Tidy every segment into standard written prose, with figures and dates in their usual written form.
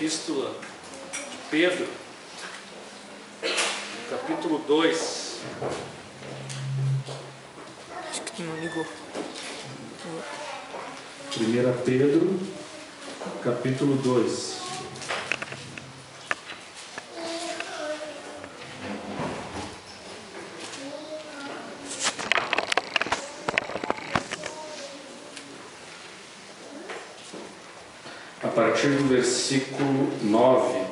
Epístola de Pedro, capítulo 2. Acho que não ligou. 1 Pedro, capítulo 2. A partir do versículo 9.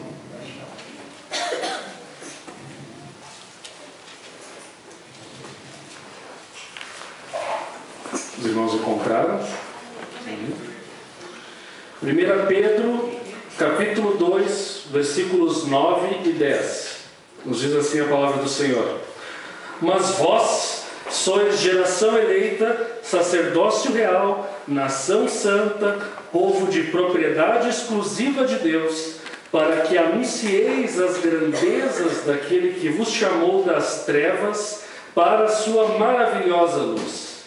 Os irmãos encontraram? 1 Pedro, capítulo 2, versículos 9 e 10. Nos diz assim a palavra do Senhor: Mas vós sois geração eleita, sacerdócio real, nação santa, povo de propriedade exclusiva de Deus, para que anuncieis as grandezas daquele que vos chamou das trevas para a sua maravilhosa luz.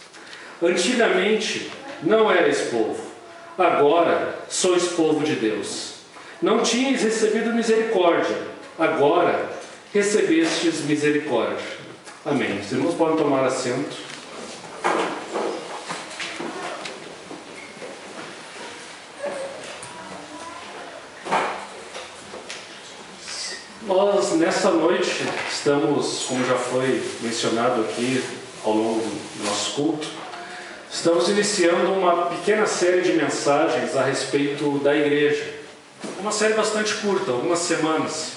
Antigamente não erais povo, agora sois povo de Deus. Não tinhais recebido misericórdia, agora recebestes misericórdia. Amém. Os irmãos podem tomar assento. Nós, nessa noite, estamos, como já foi mencionado aqui ao longo do nosso culto, estamos iniciando uma pequena série de mensagens a respeito da igreja. Uma série bastante curta, algumas semanas.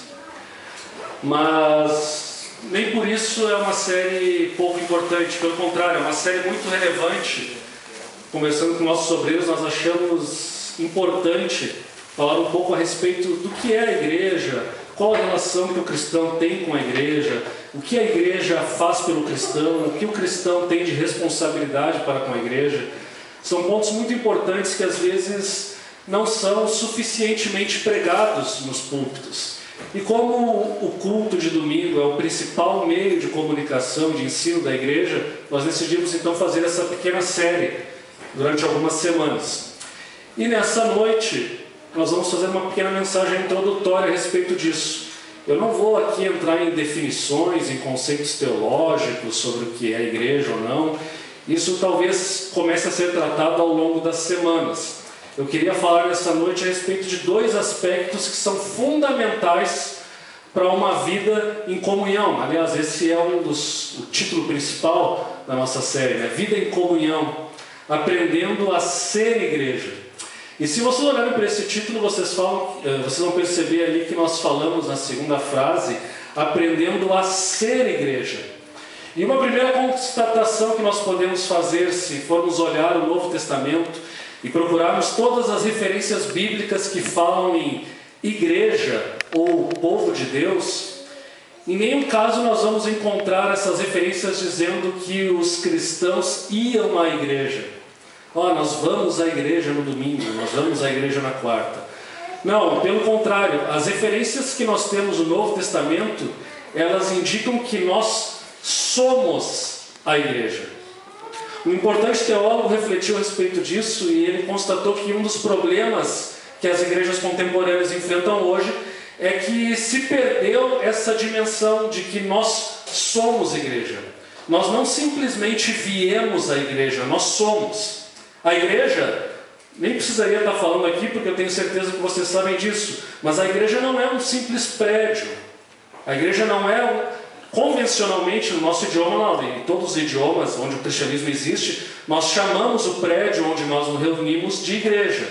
Mas nem por isso é uma série pouco importante. Pelo contrário, é uma série muito relevante. Conversando com nossos obreiros, nós achamos importante falar um pouco a respeito do que é a igreja, qual a relação que o cristão tem com a igreja, o que a igreja faz pelo cristão, o que o cristão tem de responsabilidade para com a igreja. São pontos muito importantes que às vezes não são suficientemente pregados nos púlpitos. E como o culto de domingo é o principal meio de comunicação, de ensino da igreja, nós decidimos então fazer essa pequena série durante algumas semanas. E nessa noite nós vamos fazer uma pequena mensagem introdutória a respeito disso. Eu não vou aqui entrar em definições, em conceitos teológicos sobre o que é a igreja ou não. Isso talvez comece a ser tratado ao longo das semanas. Eu queria falar nessa noite a respeito de dois aspectos que são fundamentais para uma vida em comunhão. Aliás, esse é o título principal da nossa série, né? Vida em comunhão, aprendendo a ser igreja. E se vocês olharem para esse título, vocês vão perceber ali que nós falamos na segunda frase, aprendendo a ser igreja. E uma primeira constatação que nós podemos fazer, se formos olhar o Novo Testamento e procurarmos todas as referências bíblicas que falam em igreja ou povo de Deus, em nenhum caso nós vamos encontrar essas referências dizendo que os cristãos iam à igreja. Nós vamos à igreja no domingo, nós vamos à igreja na quarta. Não, pelo contrário, as referências que nós temos no Novo Testamento, elas indicam que nós somos a igreja. Um importante teólogo refletiu a respeito disso e ele constatou que um dos problemas que as igrejas contemporâneas enfrentam hoje é que se perdeu essa dimensão de que nós somos igreja. Nós não simplesmente viemos à igreja, nós somos. A igreja, nem precisaria estar falando aqui porque eu tenho certeza que vocês sabem disso, mas a igreja não é um simples prédio. A igreja não é convencionalmente no nosso idioma, em todos os idiomas onde o cristianismo existe, nós chamamos o prédio onde nós nos reunimos de igreja.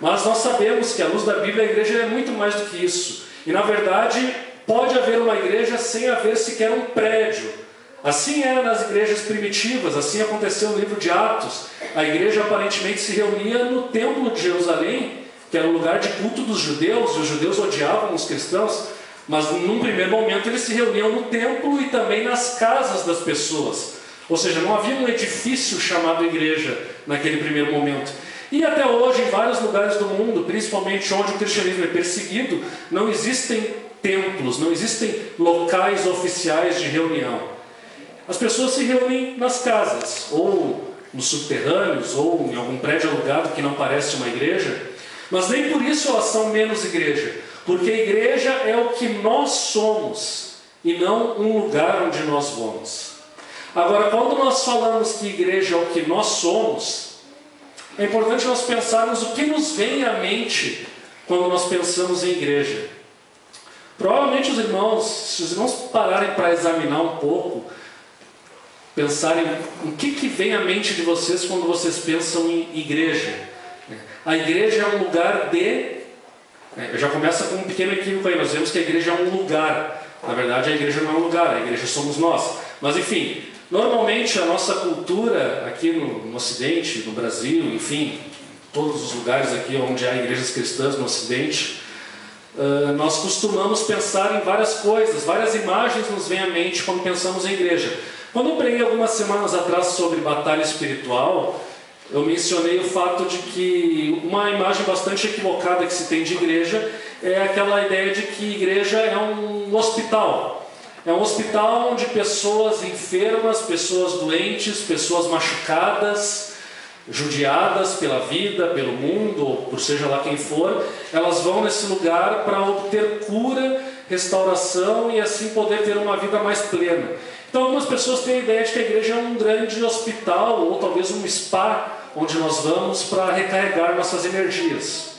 Mas nós sabemos que à luz da Bíblia a igreja é muito mais do que isso. E na verdade pode haver uma igreja sem haver sequer um prédio. Assim era nas igrejas primitivas, assim aconteceu no livro de Atos. A igreja aparentemente se reunia no templo de Jerusalém, que era o lugar de culto dos judeus, e os judeus odiavam os cristãos, mas num primeiro momento eles se reuniam no templo e também nas casas das pessoas. Ou seja, não havia um edifício chamado igreja naquele primeiro momento. E até hoje, em vários lugares do mundo, principalmente onde o cristianismo é perseguido, não existem templos, não existem locais oficiais de reunião. As pessoas se reúnem nas casas, ou nos subterrâneos, ou em algum prédio alugado que não parece uma igreja. Mas nem por isso elas são menos igreja, porque a igreja é o que nós somos e não um lugar onde nós vamos. Agora, quando nós falamos que igreja é o que nós somos, é importante nós pensarmos o que nos vem à mente quando nós pensamos em igreja. Provavelmente se os irmãos pararem para examinar um pouco, pensarem o que vem à mente de vocês quando vocês pensam em igreja. A igreja é um lugar de... Já começa com um pequeno equívoco aí, nós vemos que a igreja é um lugar. Na verdade, a igreja não é um lugar, a igreja somos nós. Mas enfim, normalmente a nossa cultura aqui no Ocidente, no Brasil, enfim, todos os lugares aqui onde há igrejas cristãs no Ocidente, nós costumamos pensar em várias coisas, várias imagens nos vêm à mente quando pensamos em igreja. Quando eu preguei algumas semanas atrás sobre batalha espiritual, eu mencionei o fato de que uma imagem bastante equivocada que se tem de igreja é aquela ideia de que igreja é um hospital. É um hospital onde pessoas enfermas, pessoas doentes, pessoas machucadas, judiadas pela vida, pelo mundo, ou por seja lá quem for, elas vão nesse lugar para obter cura, restauração e assim poder ter uma vida mais plena. Então algumas pessoas têm a ideia de que a igreja é um grande hospital ou talvez um spa onde nós vamos para recarregar nossas energias.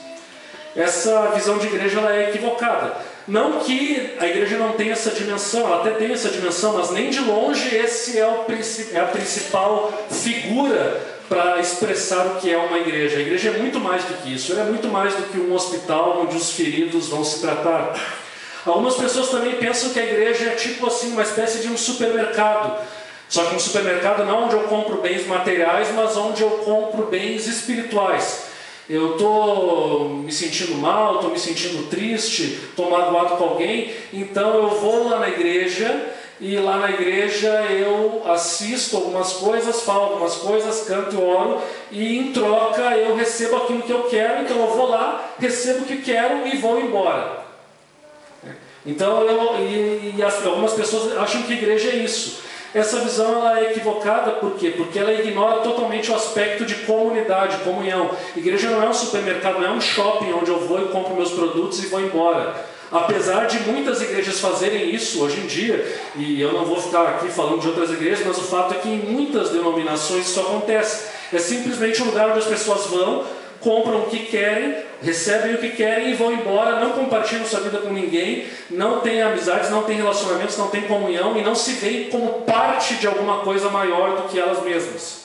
Essa visão de igreja ela é equivocada. Não que a igreja não tenha essa dimensão, ela até tem essa dimensão, mas nem de longe esse é a principal figura para expressar o que é uma igreja. A igreja é muito mais do que isso, ela é muito mais do que um hospital onde os feridos vão se tratar. Algumas pessoas também pensam que a igreja é tipo assim, uma espécie de um supermercado. Só que um supermercado não onde eu compro bens materiais, mas onde eu compro bens espirituais. Eu estou me sentindo mal, estou me sentindo triste, estou magoado com alguém, então eu vou lá na igreja, e lá na igreja eu assisto algumas coisas, falo algumas coisas, canto e oro, e em troca eu recebo aquilo que eu quero, então eu vou lá, recebo o que quero e vou embora. Então algumas pessoas acham que igreja é isso. Essa visão ela é equivocada, por quê? Porque ela ignora totalmente o aspecto de comunidade, comunhão. Igreja não é um supermercado, não é um shopping onde eu vou e compro meus produtos e vou embora. Apesar de muitas igrejas fazerem isso hoje em dia, e eu não vou ficar aqui falando de outras igrejas, mas o fato é que em muitas denominações isso acontece. É simplesmente um lugar onde as pessoas vão, compram o que querem, recebem o que querem e vão embora, não compartilham sua vida com ninguém, não têm amizades, não têm relacionamentos, não têm comunhão e não se veem como parte de alguma coisa maior do que elas mesmas.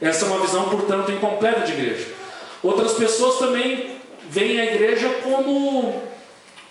Essa é uma visão, portanto, incompleta de igreja. Outras pessoas também veem a igreja como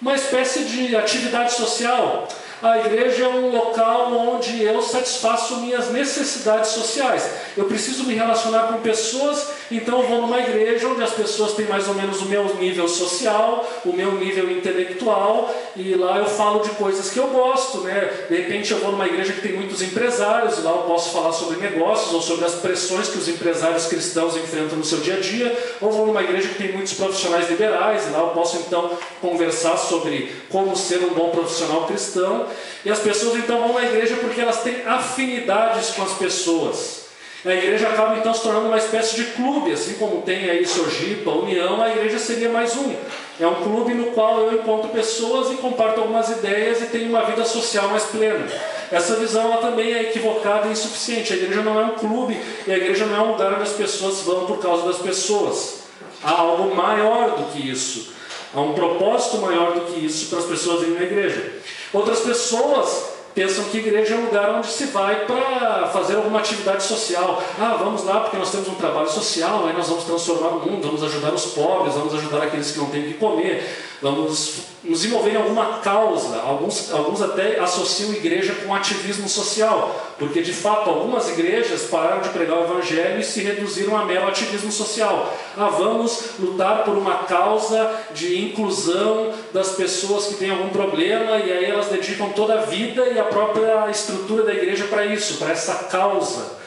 uma espécie de atividade social. A igreja é um local onde eu satisfaço minhas necessidades sociais. Eu preciso me relacionar com pessoas, então eu vou numa igreja onde as pessoas têm mais ou menos o meu nível social, o meu nível intelectual, e lá eu falo de coisas que eu gosto, né? De repente eu vou numa igreja que tem muitos empresários, e lá eu posso falar sobre negócios, ou sobre as pressões que os empresários cristãos enfrentam no seu dia a dia, ou vou numa igreja que tem muitos profissionais liberais, e lá eu posso então conversar sobre como ser um bom profissional cristão. E as pessoas então vão na igreja porque elas têm afinidades com as pessoas. A igreja acaba então se tornando uma espécie de clube, assim como tem aí Sojipa, União, a igreja seria mais um. É um clube no qual eu encontro pessoas e comparto algumas ideias e tenho uma vida social mais plena. Essa visão ela também é equivocada e insuficiente. A igreja não é um clube e a igreja não é um lugar onde as pessoas vão por causa das pessoas. Há algo maior do que isso. Há um propósito maior do que isso para as pessoas irem na igreja. Outras pessoas pensam que a igreja é um lugar onde se vai para fazer alguma atividade social. Vamos lá porque nós temos um trabalho social, aí nós vamos transformar o mundo, vamos ajudar os pobres, vamos ajudar aqueles que não têm o que comer, vamos nos envolver em alguma causa. Alguns até associam igreja com ativismo social, porque de fato algumas igrejas pararam de pregar o evangelho e se reduziram a mero ativismo social. Vamos lutar por uma causa de inclusão das pessoas que têm algum problema, e aí elas dedicam toda a vida e a própria estrutura da igreja para isso, para essa causa.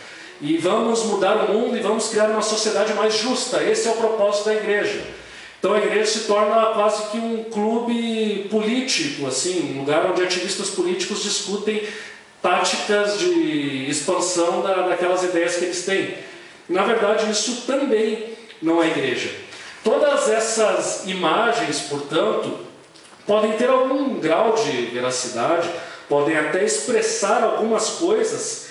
E vamos mudar o mundo e vamos criar uma sociedade mais justa. Esse é o propósito da igreja. Então a igreja se torna quase que um clube político, assim, um lugar onde ativistas políticos discutem táticas de expansão daquelas ideias que eles têm. Na verdade, isso também não é igreja. Todas essas imagens, portanto, podem ter algum grau de veracidade, podem até expressar algumas coisas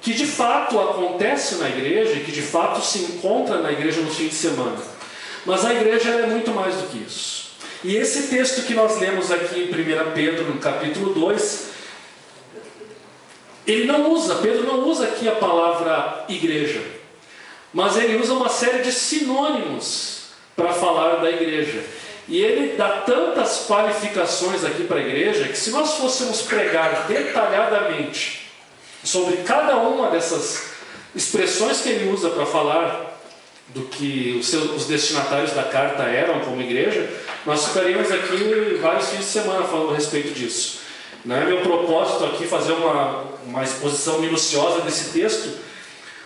que de fato acontecem na igreja e que de fato se encontram na igreja no fim de semana. Mas a igreja é muito mais do que isso. E esse texto que nós lemos aqui em 1 Pedro, no capítulo 2, Pedro não usa aqui a palavra igreja, mas ele usa uma série de sinônimos para falar da igreja. E ele dá tantas qualificações aqui para a igreja, que se nós fôssemos pregar detalhadamente sobre cada uma dessas expressões que ele usa para falar do que os destinatários da carta eram como igreja, nós ficaríamos aqui vários fins de semana falando a respeito disso. Não é meu propósito aqui fazer uma exposição minuciosa desse texto,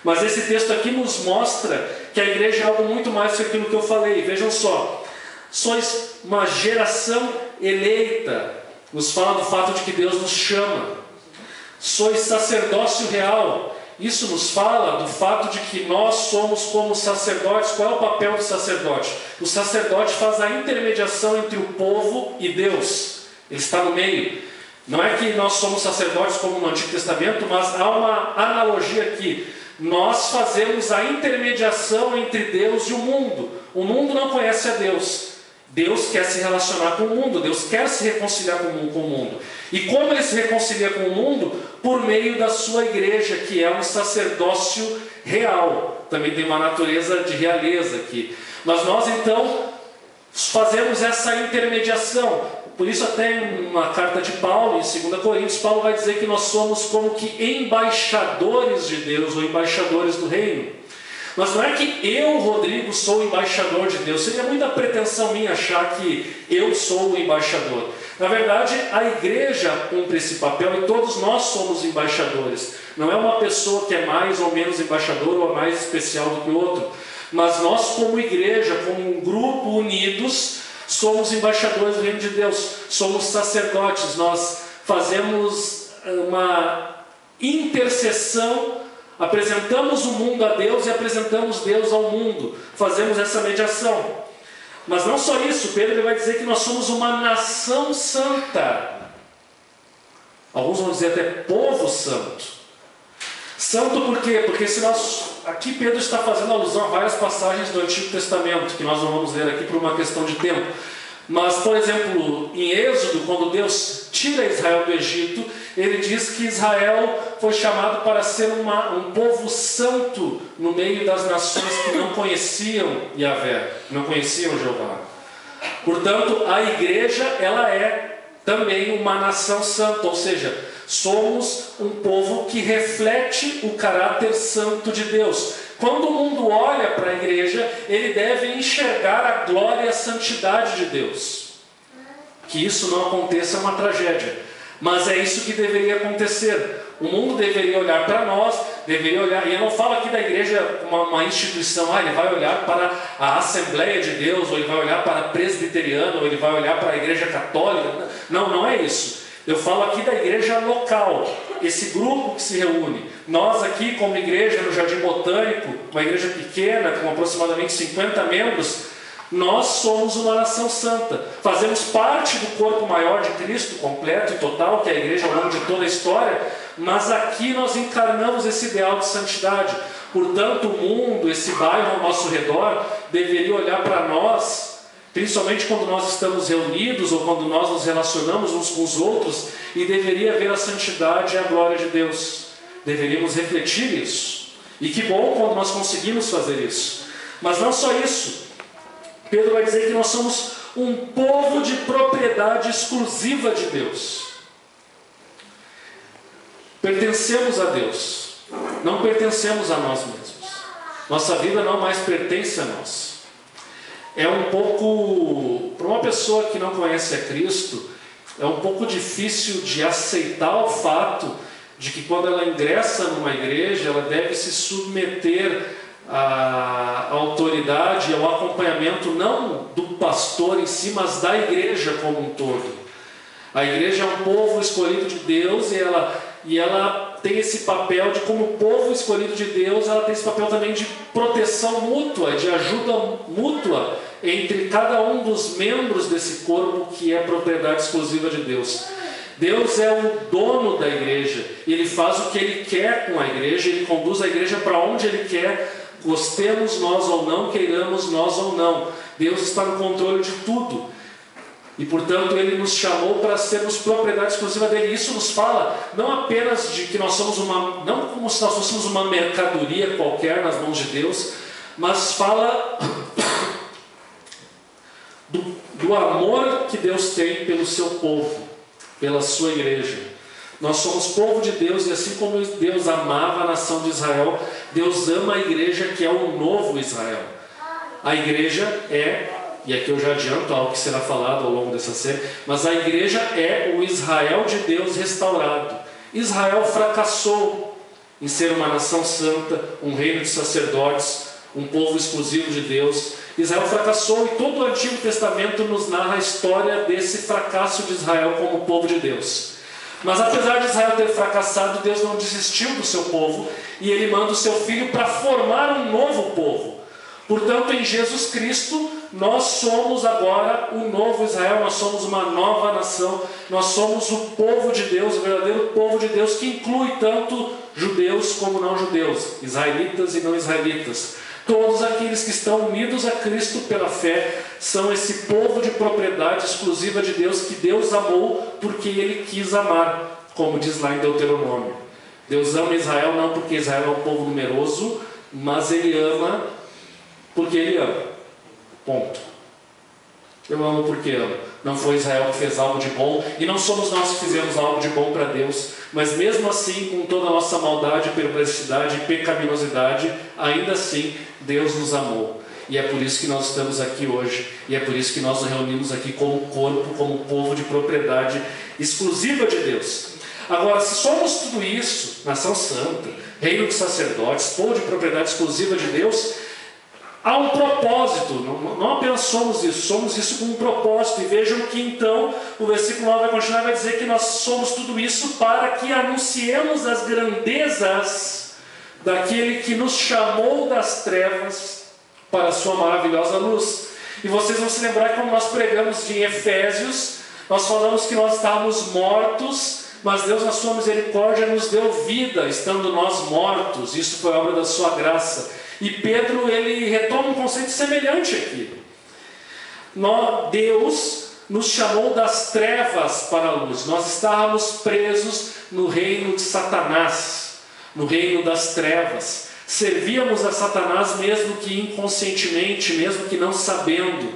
mas esse texto aqui nos mostra que a igreja é algo muito mais que aquilo que eu falei. Vejam só, sois uma geração eleita, nos fala do fato de que Deus nos chama. Sois sacerdócio real, isso nos fala do fato de que nós somos como sacerdotes. Qual é o papel do sacerdote? O sacerdote faz a intermediação entre o povo e Deus, ele está no meio. Não é que nós somos sacerdotes como no Antigo Testamento, mas há uma analogia aqui. Nós fazemos a intermediação entre Deus e o mundo. O mundo não conhece a Deus. Deus quer se relacionar com o mundo. Deus quer se reconciliar com o mundo. E como ele se reconcilia com o mundo? Por meio da sua igreja, que é um sacerdócio real. Também tem uma natureza de realeza aqui. Mas nós então fazemos essa intermediação. Por isso até em uma carta de Paulo, em 2 Coríntios, Paulo vai dizer que nós somos como que embaixadores de Deus, ou embaixadores do reino. Mas não é que eu, Rodrigo, sou embaixador de Deus. Seria muita pretensão minha achar que eu sou o embaixador. Na verdade, a igreja cumpre esse papel e todos nós somos embaixadores. Não é uma pessoa que é mais ou menos embaixador ou mais especial do que o outro. Mas nós como igreja, como um grupo unidos, somos embaixadores do reino de Deus, somos sacerdotes, nós fazemos uma intercessão, apresentamos o mundo a Deus e apresentamos Deus ao mundo, fazemos essa mediação. Mas não só isso, Pedro ele vai dizer que nós somos uma nação santa. Alguns vão dizer até povo santo. Santo por quê? Porque se nós... Aqui Pedro está fazendo alusão a várias passagens do Antigo Testamento, que nós não vamos ler aqui por uma questão de tempo. Mas, por exemplo, em Êxodo, quando Deus tira Israel do Egito, ele diz que Israel foi chamado para ser um povo santo no meio das nações que não conheciam Yahvé, não conheciam Jeová. Portanto, a igreja ela é também uma nação santa, ou seja, somos um povo que reflete o caráter santo de Deus. Quando o mundo olha para a igreja, ele deve enxergar a glória e a santidade de Deus. Que isso não aconteça é uma tragédia, mas é isso que deveria acontecer. O mundo deveria olhar para nós, deveria olhar, e eu não falo aqui da igreja como uma instituição, ele vai olhar para a Assembleia de Deus, ou ele vai olhar para a Presbiteriana, ou ele vai olhar para a Igreja Católica. Não, não é isso. Eu falo aqui da igreja local, esse grupo que se reúne. Nós aqui como igreja no Jardim Botânico, uma igreja pequena com aproximadamente 50 membros, nós somos uma nação santa. Fazemos parte do corpo maior de Cristo, completo e total, que é a igreja ao longo de toda a história, mas aqui nós encarnamos esse ideal de santidade. Portanto, o mundo, esse bairro ao nosso redor, deveria olhar para nós, principalmente quando nós estamos reunidos ou quando nós nos relacionamos uns com os outros, e deveria ver a santidade e a glória de Deus. Deveríamos refletir isso. E que bom quando nós conseguimos fazer isso. Mas não só isso. Pedro vai dizer que nós somos um povo de propriedade exclusiva de Deus. Pertencemos a Deus. Não pertencemos a nós mesmos. Nossa vida não mais pertence a nós. É um pouco, para uma pessoa que não conhece a Cristo, é um pouco difícil de aceitar o fato de que quando ela ingressa numa igreja, ela deve se submeter à autoridade e ao acompanhamento não do pastor em si, mas da igreja como um todo. A igreja é um povo escolhido de Deus e ela tem esse papel de, como povo escolhido de Deus, ela tem esse papel também de proteção mútua, de ajuda mútua entre cada um dos membros desse corpo que é propriedade exclusiva de Deus. Deus é o dono da igreja, Ele faz o que Ele quer com a igreja, Ele conduz a igreja para onde Ele quer, gostemos nós ou não, queiramos nós ou não. Deus está no controle de tudo. E portanto Ele nos chamou para sermos propriedade exclusiva dEle. Isso nos fala não apenas de que nós somos não como se nós fôssemos uma mercadoria qualquer nas mãos de Deus, mas fala do amor que Deus tem pelo seu povo, pela sua igreja. Nós somos povo de Deus, e assim como Deus amava a nação de Israel, Deus ama a igreja, que é o novo Israel. A igreja e aqui eu já adianto algo que será falado ao longo dessa série, mas a igreja é o Israel de Deus restaurado. Israel fracassou em ser uma nação santa, um reino de sacerdotes, um povo exclusivo de Deus. Israel fracassou, e todo o Antigo Testamento nos narra a história desse fracasso de Israel como povo de Deus. Mas apesar de Israel ter fracassado, Deus não desistiu do seu povo, e Ele manda o seu Filho para formar um novo povo. Portanto, em Jesus Cristo, nós somos agora o novo Israel, nós somos uma nova nação, nós somos o povo de Deus, o verdadeiro povo de Deus, que inclui tanto judeus como não judeus, israelitas e não israelitas. Todos aqueles que estão unidos a Cristo pela fé são esse povo de propriedade exclusiva de Deus, que Deus amou porque Ele quis amar, como diz lá em Deuteronômio. Deus ama Israel não porque Israel é um povo numeroso, mas Ele ama porque Ele ama. Ponto. Eu amo porque amo. Não foi Israel que fez algo de bom, e não somos nós que fizemos algo de bom para Deus, mas mesmo assim, com toda a nossa maldade, perversidade e pecaminosidade, ainda assim Deus nos amou. E é por isso que nós estamos aqui hoje, e é por isso que nós nos reunimos aqui como corpo, como povo de propriedade exclusiva de Deus. Agora, se somos tudo isso, nação santa, reino de sacerdotes, povo de propriedade exclusiva de Deus, há um propósito, não apenas somos isso com um propósito. E vejam que então o versículo 9 vai continuar e vai dizer que nós somos tudo isso para que anunciemos as grandezas daquele que nos chamou das trevas para a sua maravilhosa luz. E vocês vão se lembrar que quando nós pregamos em Efésios, nós falamos que nós estávamos mortos, mas Deus na sua misericórdia nos deu vida, estando nós mortos. Isso foi obra da sua graça. E Pedro, ele retoma um conceito semelhante aqui. Deus nos chamou das trevas para a luz. Nós estávamos presos no reino de Satanás, no reino das trevas. Servíamos a Satanás mesmo que inconscientemente, mesmo que não sabendo.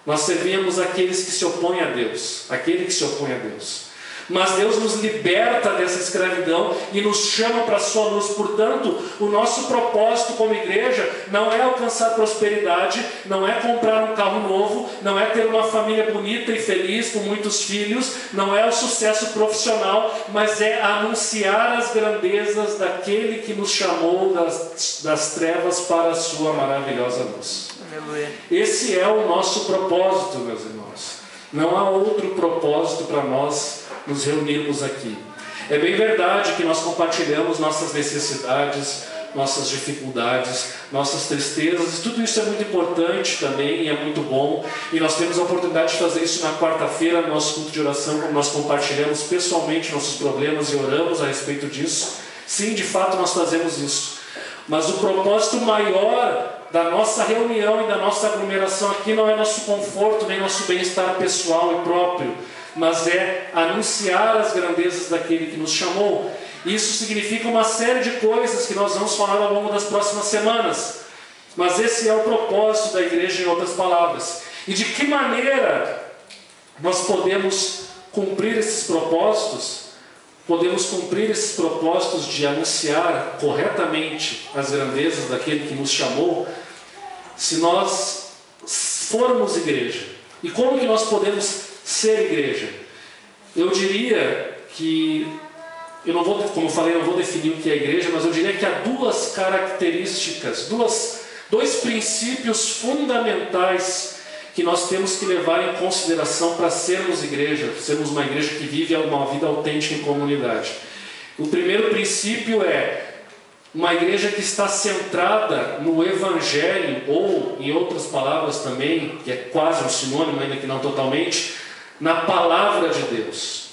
Nós servíamos aqueles que se opõem a Deus, aquele que se opõe a Deus. Mas Deus nos liberta dessa escravidão e nos chama para a sua luz. Portanto, o nosso propósito como igreja não é alcançar prosperidade, não é comprar um carro novo, não é ter uma família bonita e feliz com muitos filhos, não é o sucesso profissional, mas é anunciar as grandezas daquele que nos chamou das trevas para a sua maravilhosa luz. Aleluia. Esse é o nosso propósito, meus irmãos. Não há outro propósito para nós nos reunirmos aqui. É bem verdade que nós compartilhamos nossas necessidades, nossas dificuldades, nossas tristezas, e tudo isso é muito importante também, e é muito bom, e nós temos a oportunidade de fazer isso na quarta-feira, no nosso culto de oração, quando nós compartilhamos pessoalmente nossos problemas e oramos a respeito disso. Sim, de fato nós fazemos isso, mas o propósito maior da nossa reunião e da nossa aglomeração aqui não é nosso conforto, nem nosso bem-estar pessoal e próprio, mas é anunciar as grandezas daquele que nos chamou. Isso significa uma série de coisas que nós vamos falar ao longo das próximas semanas, mas esse é o propósito da igreja, em outras palavras. E de que maneira nós podemos cumprir esses propósitos? Podemos cumprir esses propósitos de anunciar corretamente as grandezas daquele que nos chamou, se nós formos igreja. E como que nós podemos ser igreja? Eu diria que, como eu falei, eu não vou definir o que é igreja, mas eu diria que há duas características, dois princípios fundamentais que nós temos que levar em consideração para sermos igreja, sermos uma igreja que vive uma vida autêntica em comunidade. O primeiro princípio é uma igreja que está centrada no Evangelho, ou, em outras palavras também, que é quase um sinônimo, ainda que não totalmente, na Palavra de Deus.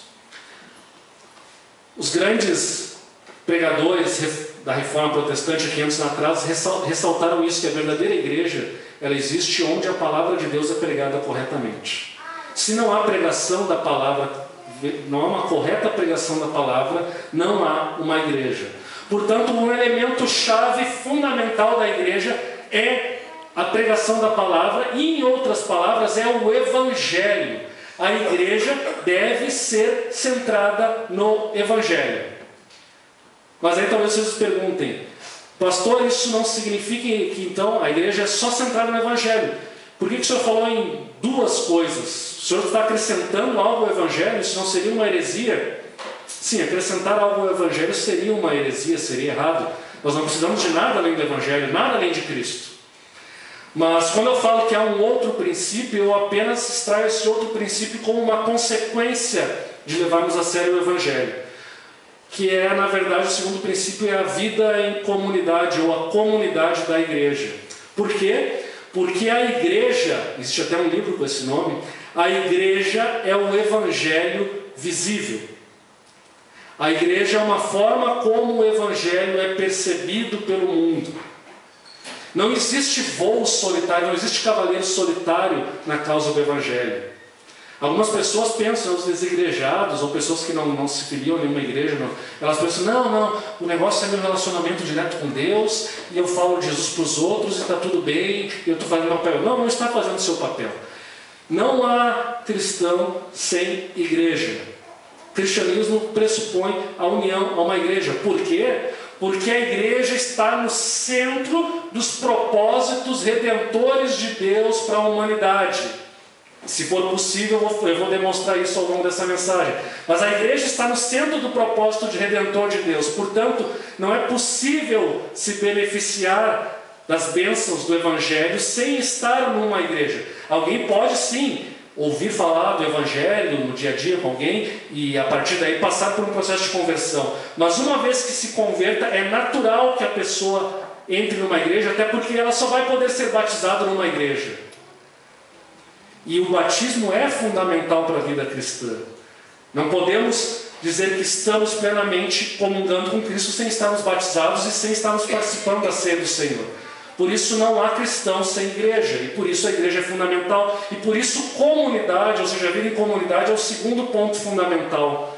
Os grandes pregadores da Reforma Protestante aqui anos atrás ressaltaram isso, que a verdadeira igreja, ela existe onde a Palavra de Deus é pregada corretamente. Se não há pregação da Palavra, não há uma correta pregação da Palavra, não há uma igreja. Portanto, um elemento chave fundamental da igreja é a pregação da palavra e, em outras palavras, é o Evangelho. A igreja deve ser centrada no Evangelho. Mas aí talvez vocês perguntem, pastor, isso não significa que então a igreja é só centrada no Evangelho? Por que o senhor falou em duas coisas? O senhor está acrescentando algo ao Evangelho? Isso não seria uma heresia? Sim, acrescentar algo ao Evangelho seria uma heresia, seria errado. Nós não precisamos de nada além do Evangelho, nada além de Cristo. Mas quando eu falo que há um outro princípio, eu apenas extraio esse outro princípio como uma consequência de levarmos a sério o Evangelho. Que é, na verdade, o segundo princípio é a vida em comunidade, ou a comunidade da igreja. Por quê? Porque a igreja, existe até um livro com esse nome, a igreja é o Evangelho visível. A igreja é uma forma como o Evangelho é percebido pelo mundo. Não existe voo solitário, não existe cavaleiro solitário na causa do Evangelho. Algumas pessoas pensam, os desigrejados, ou pessoas que não se filiam a nenhuma igreja, não, elas pensam, não, o negócio é meu relacionamento direto com Deus, e eu falo de Jesus para os outros, e está tudo bem, e eu estou fazendo meu papel. Não está fazendo o seu papel. Não há cristão sem igreja. O cristianismo pressupõe a união a uma igreja. Por quê? Porque a igreja está no centro dos propósitos redentores de Deus para a humanidade. Se for possível, eu vou demonstrar isso ao longo dessa mensagem. Mas a igreja está no centro do propósito de redentor de Deus. Portanto, não é possível se beneficiar das bênçãos do Evangelho sem estar numa igreja. Alguém pode sim ouvir falar do Evangelho no dia a dia com alguém e a partir daí passar por um processo de conversão. Mas uma vez que se converta, é natural que a pessoa entre numa igreja, até porque ela só vai poder ser batizada numa igreja. E o batismo é fundamental para a vida cristã. Não podemos dizer que estamos plenamente comungando com Cristo sem estarmos batizados e sem estarmos participando da ceia do Senhor. Por isso não há cristão sem igreja, e por isso a igreja é fundamental, e por isso comunidade, ou seja, a vida em comunidade é o segundo ponto fundamental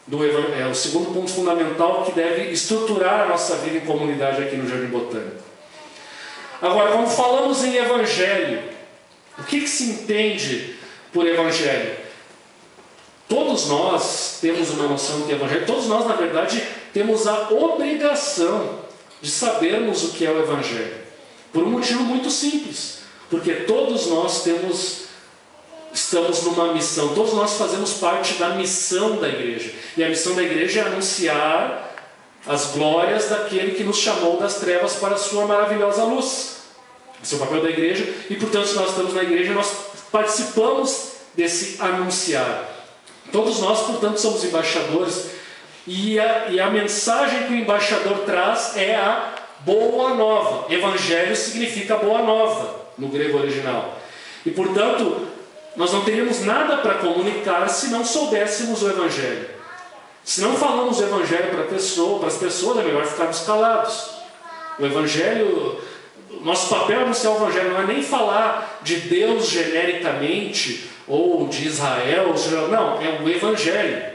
é o segundo ponto fundamental que deve estruturar a nossa vida em comunidade aqui no Jardim Botânico. Agora, quando falamos em Evangelho, o que se entende por Evangelho? Todos nós temos uma noção do que é Evangelho, todos nós, na verdade, temos a obrigação de sabermos o que é o Evangelho. Por um motivo muito simples, porque todos nós estamos numa missão, todos nós fazemos parte da missão da igreja. E a missão da igreja é anunciar as glórias daquele que nos chamou das trevas para a sua maravilhosa luz. Esse é o papel da igreja, e portanto, se nós estamos na igreja, nós participamos desse anunciar. Todos nós, portanto, somos embaixadores, e a mensagem que o embaixador traz é a boa nova. Evangelho significa boa nova, no grego original. E portanto, nós não teríamos nada para comunicar se não soubéssemos o Evangelho. Se não falamos o Evangelho para as pessoas, é melhor ficarmos calados. O Evangelho, nosso papel é anunciar o Evangelho, não é nem falar de Deus genericamente, ou de Israel, não, é o Evangelho.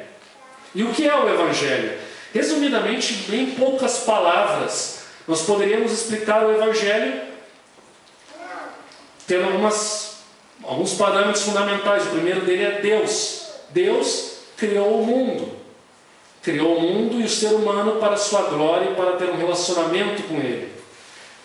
E o que é o Evangelho? Resumidamente, em poucas palavras, nós poderíamos explicar o Evangelho tendo alguns parâmetros fundamentais. O primeiro dele é Deus. Deus criou o mundo. Criou o mundo e o ser humano para a sua glória e para ter um relacionamento com ele.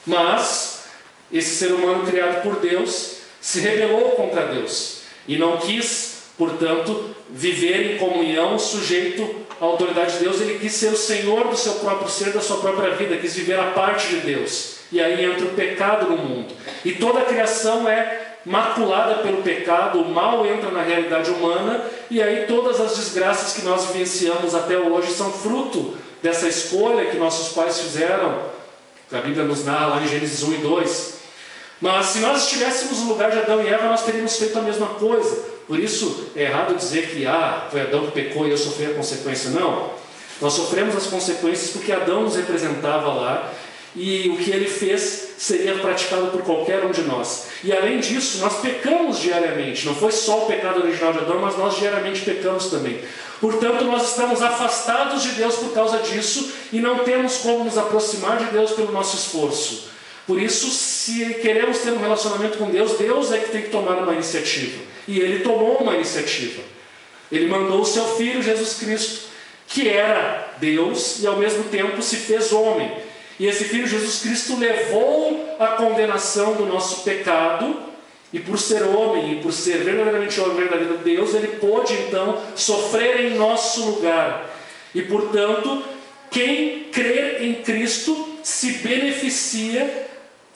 Mas esse ser humano criado por Deus se rebelou contra Deus e não quis, portanto, viver em comunhão sujeito à autoridade de Deus. Ele quis ser o Senhor do seu próprio ser, da sua própria vida, quis viver a parte de Deus. E aí entra o pecado no mundo. E toda a criação é maculada pelo pecado, o mal entra na realidade humana, e aí todas as desgraças que nós vivenciamos até hoje são fruto dessa escolha que nossos pais fizeram, que a Bíblia nos narra lá em Gênesis 1 e 2. Mas se nós estivéssemos no lugar de Adão e Eva, nós teríamos feito a mesma coisa. Por isso é errado dizer que foi Adão que pecou e eu sofri a consequência. Não. Nós sofremos as consequências porque Adão nos representava lá, e o que ele fez seria praticado por qualquer um de nós. E além disso, nós pecamos diariamente. Não foi só o pecado original de Adão, mas nós diariamente pecamos também. Portanto, nós estamos afastados de Deus por causa disso e não temos como nos aproximar de Deus pelo nosso esforço. Por isso, se queremos ter um relacionamento com Deus, Deus é que tem que tomar uma iniciativa. E Ele tomou uma iniciativa. Ele mandou o seu Filho, Jesus Cristo, que era Deus e ao mesmo tempo se fez homem. E esse Filho, Jesus Cristo, levou a condenação do nosso pecado, e por ser homem, e por ser verdadeiramente homem, verdadeiro Deus, Ele pôde então sofrer em nosso lugar. E portanto, quem crer em Cristo se beneficia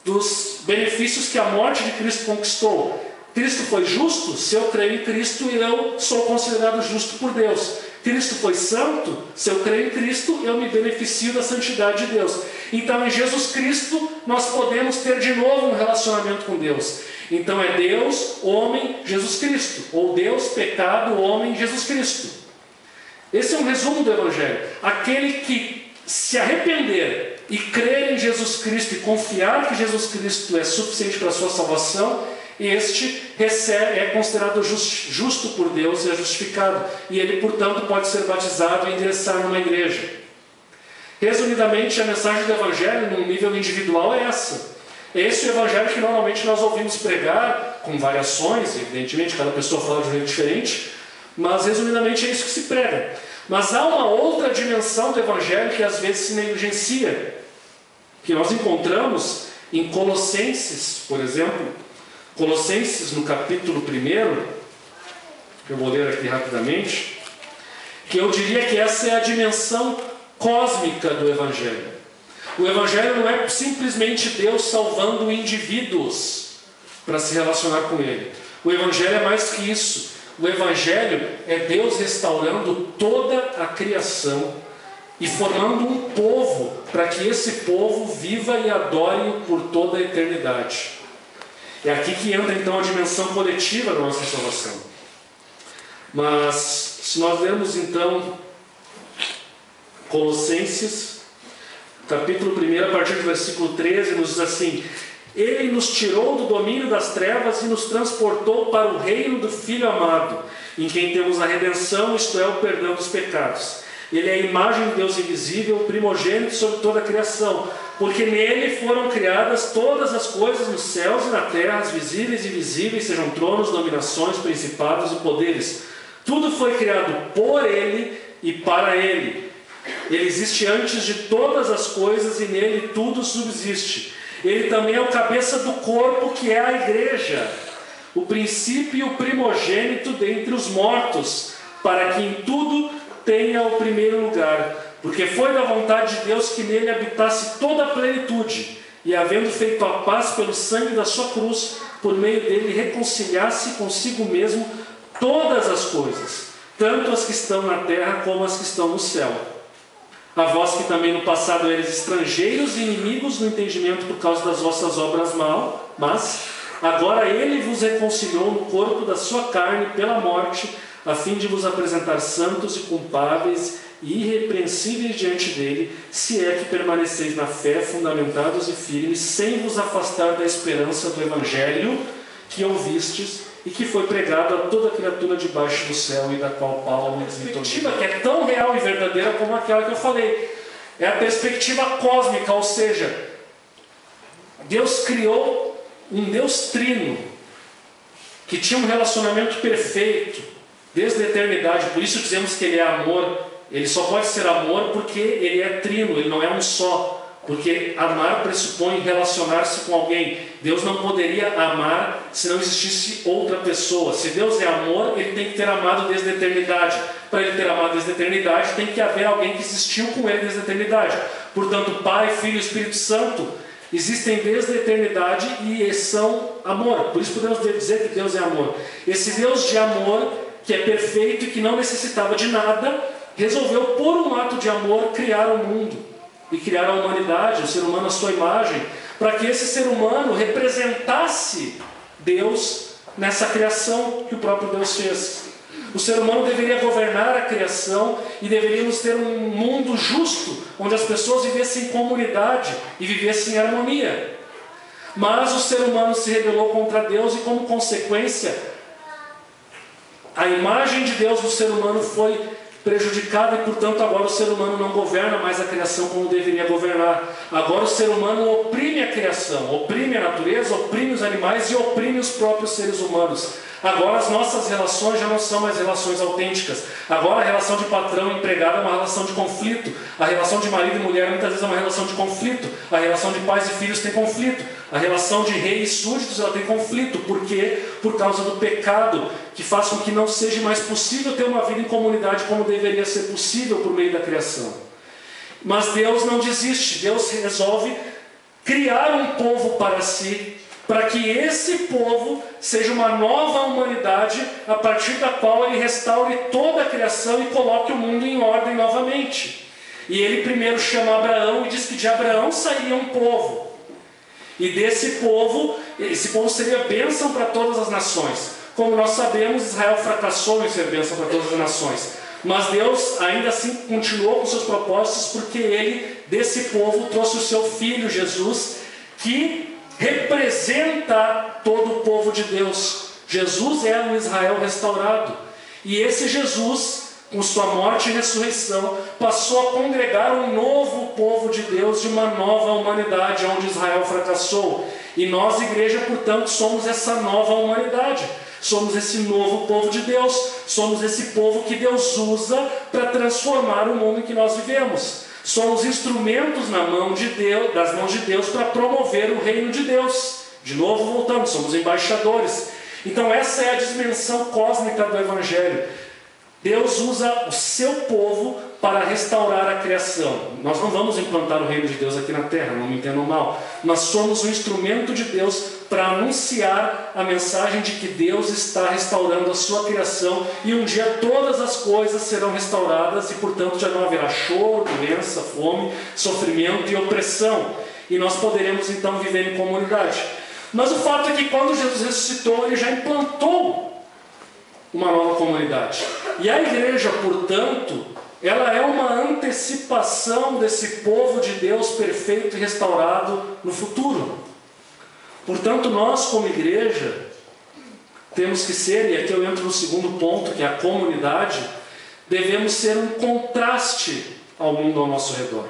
dos benefícios que a morte de Cristo conquistou. Cristo foi justo? Se eu creio em Cristo, eu sou considerado justo por Deus. Cristo foi santo? Se eu creio em Cristo, eu me beneficio da santidade de Deus. Então, em Jesus Cristo, nós podemos ter de novo um relacionamento com Deus. Então, é Deus, homem, Jesus Cristo. Ou Deus, pecado, homem, Jesus Cristo. Esse é um resumo do Evangelho. Aquele que se arrepender e crer em Jesus Cristo e confiar que Jesus Cristo é suficiente para a sua salvação, este é considerado justo por Deus e é justificado. E ele, portanto, pode ser batizado e ingressar numa igreja. Resumidamente, a mensagem do Evangelho, num nível individual, é essa. Esse é o Evangelho que normalmente nós ouvimos pregar, com variações, evidentemente, cada pessoa fala de um jeito diferente, mas resumidamente é isso que se prega. Mas há uma outra dimensão do Evangelho que às vezes se negligencia, que nós encontramos em Colossenses, por exemplo. Colossenses, no capítulo 1, que eu vou ler aqui rapidamente, que eu diria que essa é a dimensão cósmica do Evangelho. O Evangelho não é simplesmente Deus salvando indivíduos para se relacionar com Ele. O Evangelho é mais que isso. O Evangelho é Deus restaurando toda a criação e formando um povo para que esse povo viva e adore-o por toda a eternidade. É aqui que entra então a dimensão coletiva da nossa salvação. Mas, se nós lermos então Colossenses, capítulo 1, a partir do versículo 13, nos diz assim: Ele nos tirou do domínio das trevas e nos transportou para o reino do Filho amado, em quem temos a redenção, isto é, o perdão dos pecados. Ele é a imagem de Deus invisível, o primogênito sobre toda a criação, porque nele foram criadas todas as coisas nos céus e na terra, as visíveis e invisíveis, sejam tronos, dominações, principados e poderes. Tudo foi criado por Ele e para Ele. Ele existe antes de todas as coisas e nele tudo subsiste. Ele também é o cabeça do corpo, que é a igreja, o princípio e o primogênito dentre os mortos, para que em tudo tenha o primeiro lugar. Porque foi da vontade de Deus que nele habitasse toda a plenitude, e havendo feito a paz pelo sangue da sua cruz, por meio dele reconciliasse consigo mesmo todas as coisas, tanto as que estão na terra como as que estão no céu. A vós que também no passado eres estrangeiros e inimigos no entendimento por causa das vossas obras mas agora ele vos reconciliou no corpo da sua carne pela morte, a fim de vos apresentar santos e culpáveis e irrepreensíveis diante dele, se é que permaneceis na fé, fundamentados e firmes, sem vos afastar da esperança do Evangelho que ouvistes e que foi pregado a toda criatura debaixo do céu, e da qual Paulo diz: perspectiva que é tão real e verdadeira como aquela que eu falei. É a perspectiva cósmica, ou seja, Deus criou um Deus trino que tinha um relacionamento perfeito desde a eternidade. Por isso dizemos que Ele é amor. Ele só pode ser amor porque Ele é trino, Ele não é um só. Porque amar pressupõe relacionar-se com alguém. Deus não poderia amar se não existisse outra pessoa. Se Deus é amor, Ele tem que ter amado desde a eternidade. Para Ele ter amado desde a eternidade, tem que haver alguém que existiu com Ele desde a eternidade. Portanto, Pai, Filho e Espírito Santo existem desde a eternidade e são amor. Por isso podemos dizer que Deus é amor. Esse Deus de amor, que é perfeito e que não necessitava de nada, resolveu, por um ato de amor, criar o mundo e criar a humanidade, o ser humano à sua imagem, para que esse ser humano representasse Deus nessa criação que o próprio Deus fez. O ser humano deveria governar a criação e deveríamos ter um mundo justo, onde as pessoas vivessem em comunidade e vivessem em harmonia. Mas o ser humano se rebelou contra Deus e, como consequência, a imagem de Deus no ser humano foi prejudicada e, portanto, agora o ser humano não governa mais a criação como deveria governar. Agora o ser humano oprime a criação, oprime a natureza, oprime os animais e oprime os próprios seres humanos. Agora as nossas relações já não são mais relações autênticas. Agora a relação de patrão e empregado é uma relação de conflito. A relação de marido e mulher muitas vezes é uma relação de conflito. A relação de pais e filhos tem conflito. A relação de rei e súditos ela tem conflito. Por quê? Por causa do pecado, que faz com que não seja mais possível ter uma vida em comunidade como deveria ser possível por meio da criação. Mas Deus não desiste. Deus resolve criar um povo para si, para que esse povo seja uma nova humanidade, a partir da qual ele restaure toda a criação e coloque o mundo em ordem novamente. E ele primeiro chama Abraão e diz que de Abraão sairia um povo. E desse povo, esse povo seria bênção para todas as nações. Como nós sabemos, Israel fracassou em ser bênção para todas as nações. Mas Deus ainda assim continuou com seus propósitos, porque ele, desse povo, trouxe o seu filho Jesus, que representa todo o povo de Deus. Jesus é o Israel restaurado. E esse Jesus, com sua morte e ressurreição, passou a congregar um novo povo de Deus, de uma nova humanidade, onde Israel fracassou. E nós, igreja, portanto, somos essa nova humanidade. Somos esse novo povo de Deus. Somos esse povo que Deus usa para transformar o mundo em que nós vivemos. Somos instrumentos na mão de Deus, das mãos de Deus, para promover o reino de Deus. De novo voltamos, somos embaixadores. Então essa é a dimensão cósmica do Evangelho. Deus usa o seu povo para restaurar a criação. Nós não vamos implantar o reino de Deus aqui na terra, não me entendam mal. Nós somos um instrumento de Deus para anunciar a mensagem de que Deus está restaurando a sua criação e um dia todas as coisas serão restauradas e, portanto, já não haverá choro, doença, fome, sofrimento e opressão. E nós poderemos então viver em comunidade. Mas o fato é que quando Jesus ressuscitou, ele já implantou uma nova comunidade. E a igreja, portanto, ela é uma antecipação desse povo de Deus perfeito e restaurado no futuro. Portanto, nós como igreja temos que ser, e aqui eu entro no segundo ponto, que é a comunidade, devemos ser um contraste ao mundo ao nosso redor.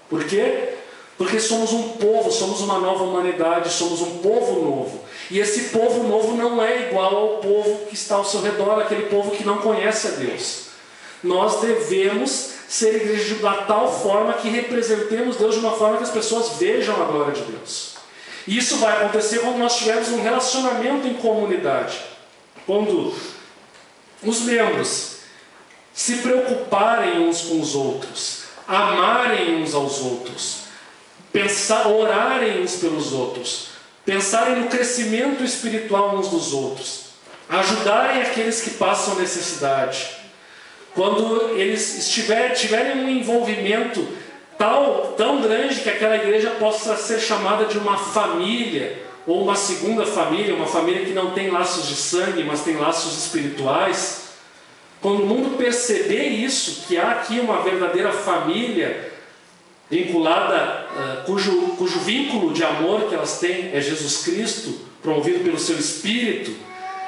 Por quê? Porque somos um povo, somos uma nova humanidade, somos um povo novo. E esse povo novo não é igual ao povo que está ao seu redor, aquele povo que não conhece a Deus. Nós devemos ser igreja de uma tal forma que representemos Deus de uma forma que as pessoas vejam a glória de Deus. E isso vai acontecer quando nós tivermos um relacionamento em comunidade. Quando os membros se preocuparem uns com os outros, amarem uns aos outros, orarem uns pelos outros, pensarem no crescimento espiritual uns dos outros, ajudarem aqueles que passam necessidade. Quando eles tiverem um envolvimento tão grande que aquela igreja possa ser chamada de uma família, ou uma segunda família, uma família que não tem laços de sangue, mas tem laços espirituais. Quando o mundo perceber isso, que há aqui uma verdadeira família vinculada, cujo vínculo de amor que elas têm é Jesus Cristo, promovido pelo seu Espírito,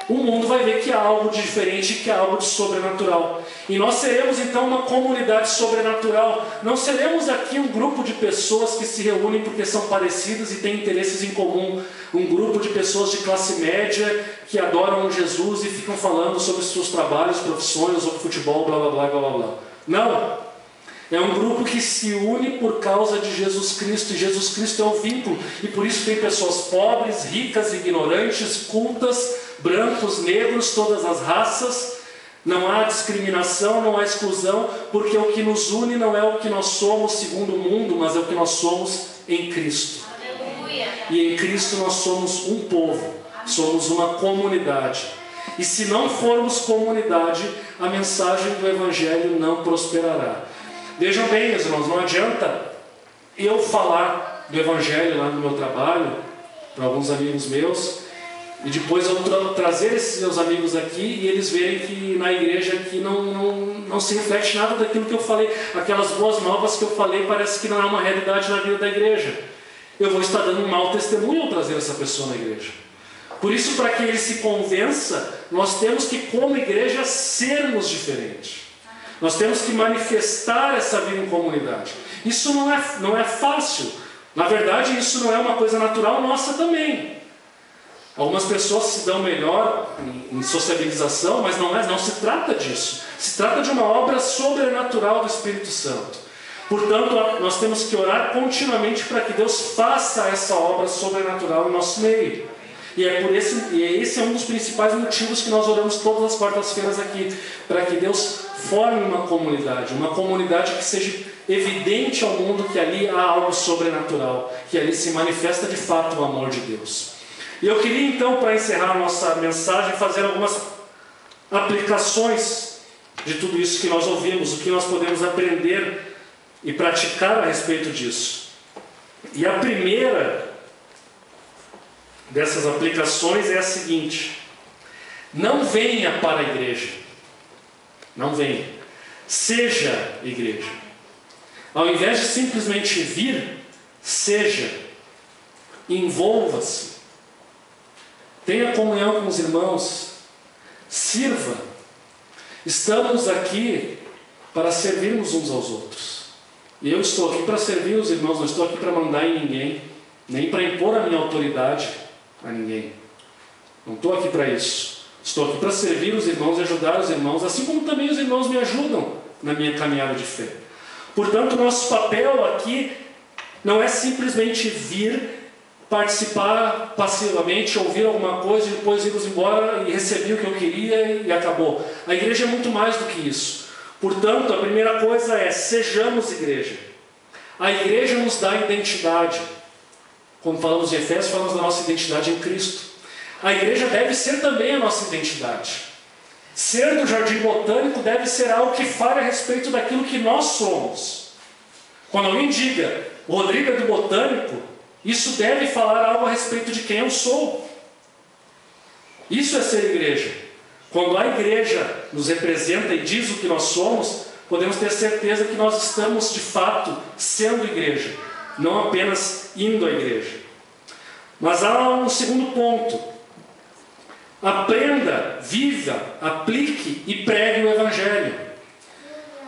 o mundo vai ver que há algo de diferente, que há algo de sobrenatural. E nós seremos então uma comunidade sobrenatural. Não seremos aqui um grupo de pessoas que se reúnem porque são parecidas e têm interesses em comum. Um grupo de pessoas de classe média que adoram Jesus e ficam falando sobre seus trabalhos, profissões, sobre futebol, blá blá blá blá blá. Não! É um grupo que se une por causa de Jesus Cristo, e Jesus Cristo é o vínculo. E por isso tem pessoas pobres, ricas, ignorantes, cultas, brancos, negros, todas as raças. Não há discriminação, não há exclusão, porque o que nos une não é o que nós somos segundo o mundo, mas é o que nós somos em Cristo. Aleluia. E em Cristo nós somos um povo, somos uma comunidade. E se não formos comunidade, a mensagem do Evangelho não prosperará. Vejam bem, meus irmãos, não adianta eu falar do Evangelho lá no meu trabalho, para alguns amigos meus, e depois eu trazer esses meus amigos aqui e eles verem que na igreja aqui não se reflete nada daquilo que eu falei. Aquelas boas novas que eu falei parece que não é uma realidade na vida da igreja. Eu vou estar dando um mau testemunho ao trazer essa pessoa na igreja. Por isso, para que ele se convença, nós temos que, como igreja, sermos diferentes. Nós temos que manifestar essa vida em comunidade. Isso não é fácil. Na verdade, isso não é uma coisa natural nossa também. Algumas pessoas se dão melhor em sociabilização, mas não se trata disso. Se trata de uma obra sobrenatural do Espírito Santo. Portanto, nós temos que orar continuamente para que Deus faça essa obra sobrenatural em nosso meio. E esse é um dos principais motivos que nós oramos todas as quartas-feiras aqui, para que Deus forme uma comunidade que seja evidente ao mundo que ali há algo sobrenatural, que ali se manifesta de fato o amor de Deus. E eu queria então, para encerrar a nossa mensagem, fazer algumas aplicações de tudo isso que nós ouvimos, o que nós podemos aprender e praticar a respeito disso. E a primeira dessas aplicações é a seguinte: não venha para a igreja, não venha, seja igreja. Ao invés de simplesmente vir, seja, envolva-se, tenha comunhão com os irmãos, sirva. Estamos aqui para servirmos uns aos outros. E eu estou aqui para servir os irmãos, não estou aqui para mandar em ninguém, nem para impor a minha autoridade a ninguém. Não estou aqui para isso. Estou aqui para servir os irmãos e ajudar os irmãos, assim como também os irmãos me ajudam na minha caminhada de fé. Portanto, o nosso papel aqui não é simplesmente vir, participar passivamente, ouvir alguma coisa e depois irmos embora e receber o que eu queria e acabou. A igreja é muito mais do que isso. Portanto, a primeira coisa é: sejamos igreja. A igreja nos dá identidade. Quando falamos de Efésios, falamos da nossa identidade em Cristo. A igreja deve ser também a nossa identidade. Ser do Jardim Botânico deve ser algo que fale a respeito daquilo que nós somos. Quando alguém diga, o Rodrigo é do Botânico, isso deve falar algo a respeito de quem eu sou. Isso é ser igreja. Quando a igreja nos representa e diz o que nós somos, podemos ter certeza que nós estamos de fato sendo igreja, não apenas indo à igreja. Mas há um segundo ponto: aprenda, viva, aplique e pregue o Evangelho.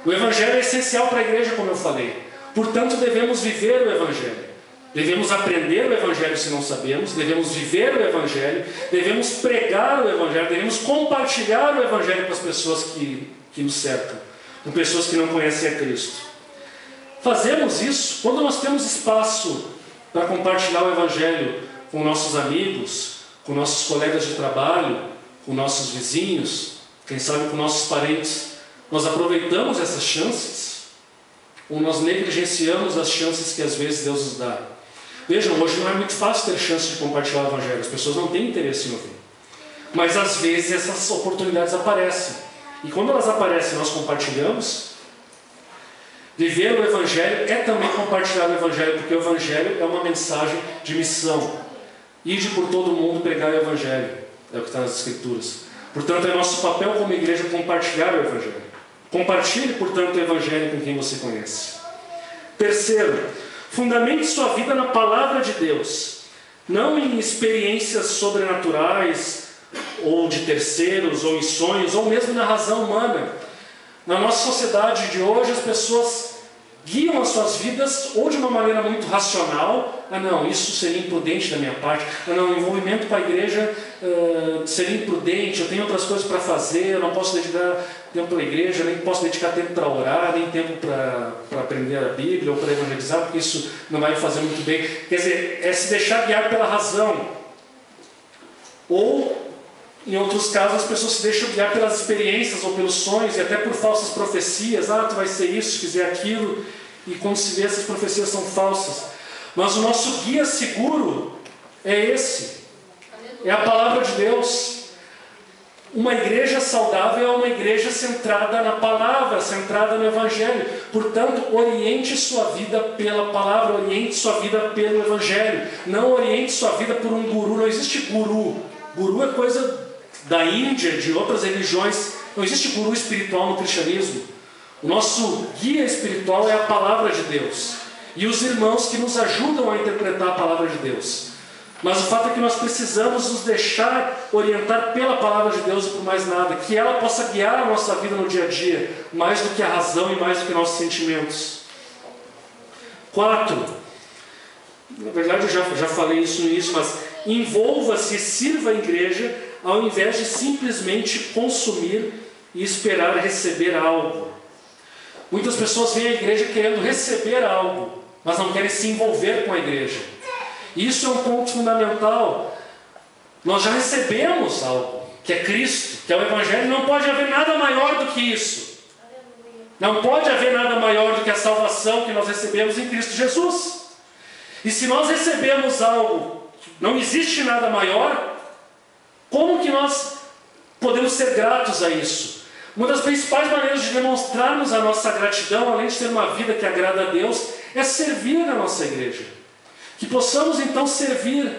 O Evangelho é essencial para a igreja, como eu falei. Portanto, devemos viver o Evangelho. Devemos aprender o Evangelho se não sabemos, devemos viver o Evangelho, devemos pregar o Evangelho, devemos compartilhar o Evangelho com as pessoas que nos cercam, com pessoas que não conhecem a Cristo. Fazemos isso quando nós temos espaço para compartilhar o Evangelho com nossos amigos, com nossos colegas de trabalho, com nossos vizinhos, quem sabe com nossos parentes. Nós aproveitamos essas chances ou nós negligenciamos as chances que às vezes Deus nos dá? Vejam, hoje não é muito fácil ter chance de compartilhar o Evangelho, as pessoas não têm interesse em ouvir. Mas às vezes essas oportunidades aparecem. E quando elas aparecem, nós compartilhamos. Viver o Evangelho é também compartilhar o Evangelho, porque o Evangelho é uma mensagem de missão. Ide por todo mundo pregar o Evangelho, é o que está nas Escrituras. Portanto, é nosso papel como igreja compartilhar o Evangelho. Compartilhe, portanto, o Evangelho com quem você conhece. Terceiro, fundamente sua vida na palavra de Deus, não em experiências sobrenaturais, ou de terceiros, ou em sonhos, ou mesmo na razão humana. Na nossa sociedade de hoje, as pessoas guiam as suas vidas ou de uma maneira muito racional. Não, isso seria imprudente da minha parte. Não, o envolvimento com a igreja seria imprudente, eu tenho outras coisas para fazer, eu não posso dedicar tempo para a igreja, nem posso dedicar tempo para orar, nem tempo para aprender a Bíblia ou para evangelizar, porque isso não vai me fazer muito bem. Quer dizer, é se deixar guiar pela razão. Ou, em outros casos, as pessoas se deixam guiar pelas experiências ou pelos sonhos e até por falsas profecias. Tu vai ser isso, se fizer aquilo. E quando se vê, essas profecias são falsas. Mas o nosso guia seguro é esse. É a palavra de Deus. Uma igreja saudável é uma igreja centrada na palavra, centrada no Evangelho. Portanto, oriente sua vida pela palavra, oriente sua vida pelo Evangelho. Não oriente sua vida por um guru. Não existe guru. Guru é coisa da Índia, de outras religiões. Não existe guru espiritual no cristianismo. O nosso guia espiritual é a palavra de Deus. E os irmãos que nos ajudam a interpretar a palavra de Deus. Mas o fato é que nós precisamos nos deixar orientar pela palavra de Deus e por mais nada. Que ela possa guiar a nossa vida no dia a dia, mais do que a razão e mais do que nossos sentimentos. 4. Na verdade eu já falei isso no início, mas envolva-se e sirva a igreja ao invés de simplesmente consumir e esperar receber algo. Muitas pessoas vêm à igreja querendo receber algo, mas não querem se envolver com a igreja. Isso é um ponto fundamental. Nós já recebemos algo, que é Cristo, que é o Evangelho. Não pode haver nada maior do que isso. Não pode haver nada maior do que a salvação que nós recebemos em Cristo Jesus. E se nós recebemos algo, não existe nada maior, como que nós podemos ser gratos a isso? Uma das principais maneiras de demonstrarmos a nossa gratidão, além de ter uma vida que agrada a Deus, é servir na nossa igreja. Que possamos então servir,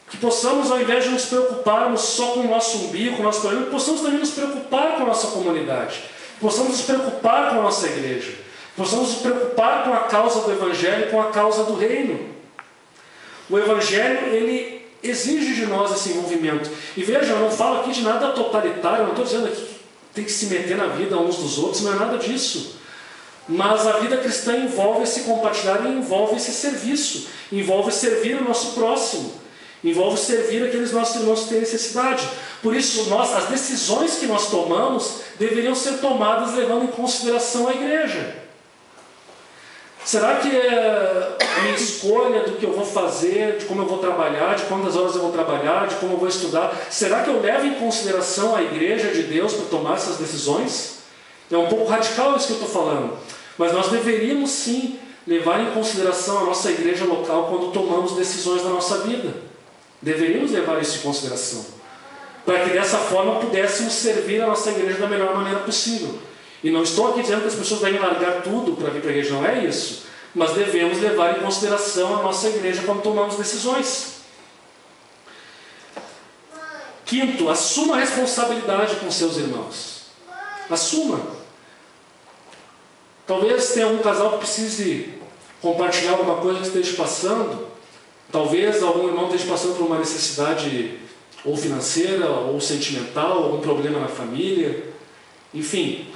que possamos, ao invés de nos preocuparmos só com o nosso umbigo, com o nosso problema, possamos também nos preocupar com a nossa comunidade, possamos nos preocupar com a nossa igreja, possamos nos preocupar com a causa do Evangelho, com a causa do reino. O Evangelho, ele exige de nós esse envolvimento. E veja, eu não falo aqui de nada totalitário, eu não estou dizendo aqui que tem que se meter na vida uns dos outros, não é nada disso. Mas a vida cristã envolve esse compartilhar e envolve esse serviço, envolve servir o nosso próximo, envolve servir aqueles nossos irmãos que têm necessidade. Por isso, as decisões que nós tomamos deveriam ser tomadas levando em consideração a igreja. Será que a minha escolha do que eu vou fazer, de como eu vou trabalhar, de quantas horas eu vou trabalhar, de como eu vou estudar, será que eu levo em consideração a igreja de Deus para tomar essas decisões? É um pouco radical isso que eu estou falando. Mas nós deveríamos sim levar em consideração a nossa igreja local quando tomamos decisões da nossa vida. Deveríamos levar isso em consideração. Para que dessa forma pudéssemos servir a nossa igreja da melhor maneira possível. E não estou aqui dizendo que as pessoas devem largar tudo para vir para a igreja, não é isso. Mas devemos levar em consideração a nossa igreja quando tomamos decisões. 5, assuma a responsabilidade com seus irmãos. Assuma. Talvez tenha algum casal que precise compartilhar alguma coisa que esteja passando. Talvez algum irmão esteja passando por uma necessidade ou financeira, ou sentimental, algum problema na família. Enfim,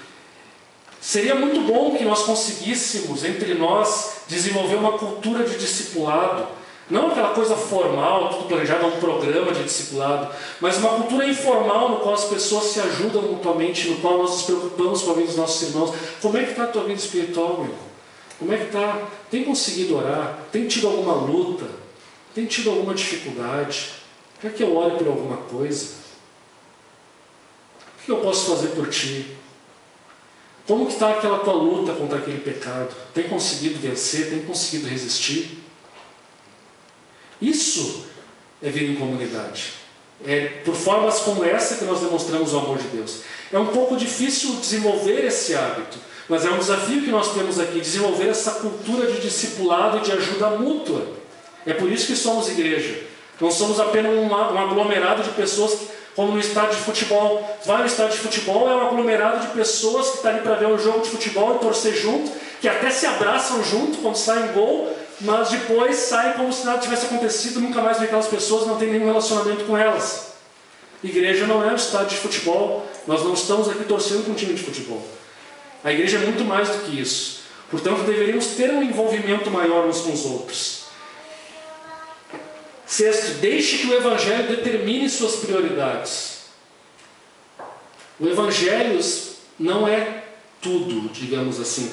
seria muito bom que nós conseguíssemos, entre nós, desenvolver uma cultura de discipulado. Não aquela coisa formal, tudo planejado, um programa de discipulado, mas uma cultura informal no qual as pessoas se ajudam mutuamente, no qual nós nos preocupamos com a vida dos nossos irmãos. Como é que está a tua vida espiritual, meu irmão? Como é que está? Tem conseguido orar? Tem tido alguma luta? Tem tido alguma dificuldade? Quer que eu ore por alguma coisa? O que eu posso fazer por ti? Como que está aquela tua luta contra aquele pecado? Tem conseguido vencer? Tem conseguido resistir? Isso é vida em comunidade. É por formas como essa que nós demonstramos o amor de Deus. É um pouco difícil desenvolver esse hábito, mas é um desafio que nós temos aqui, desenvolver essa cultura de discipulado e de ajuda mútua. É por isso que somos igreja. Não somos apenas um aglomerado de pessoas, como no estádio de futebol. Vai no estádio de futebol, é um aglomerado de pessoas que está ali para ver um jogo de futebol e torcer junto, que até se abraçam junto quando saem gol, mas depois saem como se nada tivesse acontecido, nunca mais vê aquelas pessoas, não tem nenhum relacionamento com elas. Igreja não é um estádio de futebol, nós não estamos aqui torcendo com um time de futebol. A igreja é muito mais do que isso. Portanto, deveríamos ter um envolvimento maior uns com os outros. 6, deixe que o Evangelho determine suas prioridades. O Evangelho não é tudo, digamos assim.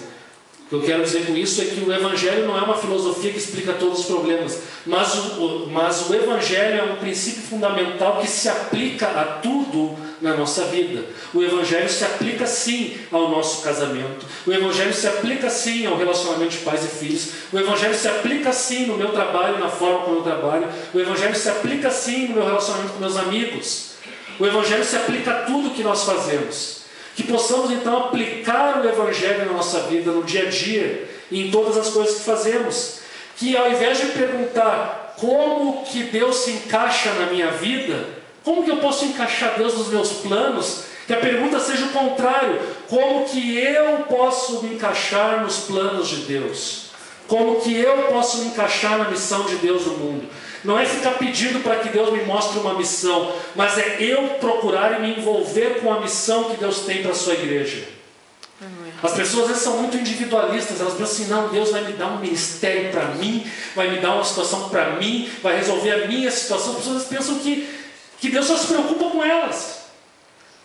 O que eu quero dizer com isso é que o Evangelho não é uma filosofia que explica todos os problemas, mas o Evangelho é um princípio fundamental que se aplica a tudo na nossa vida. O Evangelho se aplica sim ao nosso casamento, o Evangelho se aplica sim ao relacionamento de pais e filhos, o Evangelho se aplica sim no meu trabalho, na forma como eu trabalho, o Evangelho se aplica sim no meu relacionamento com meus amigos. o Evangelho se aplica a tudo que nós fazemos. Que possamos então aplicar o Evangelho na nossa vida, no dia a dia, e em todas as coisas que fazemos. Que ao invés de perguntar como que Deus se encaixa na minha vida, como que eu posso encaixar Deus nos meus planos, que a pergunta seja o contrário: como que eu posso me encaixar nos planos de Deus? Como que eu posso me encaixar na missão de Deus no mundo? Não é ficar pedindo para que Deus me mostre uma missão, mas é eu procurar e me envolver com a missão que Deus tem para a sua igreja. As pessoas às vezes são muito individualistas, elas pensam assim: não, Deus vai me dar um ministério para mim, vai me dar uma situação para mim, vai resolver a minha situação. As pessoas pensam que Deus só se preocupa com elas.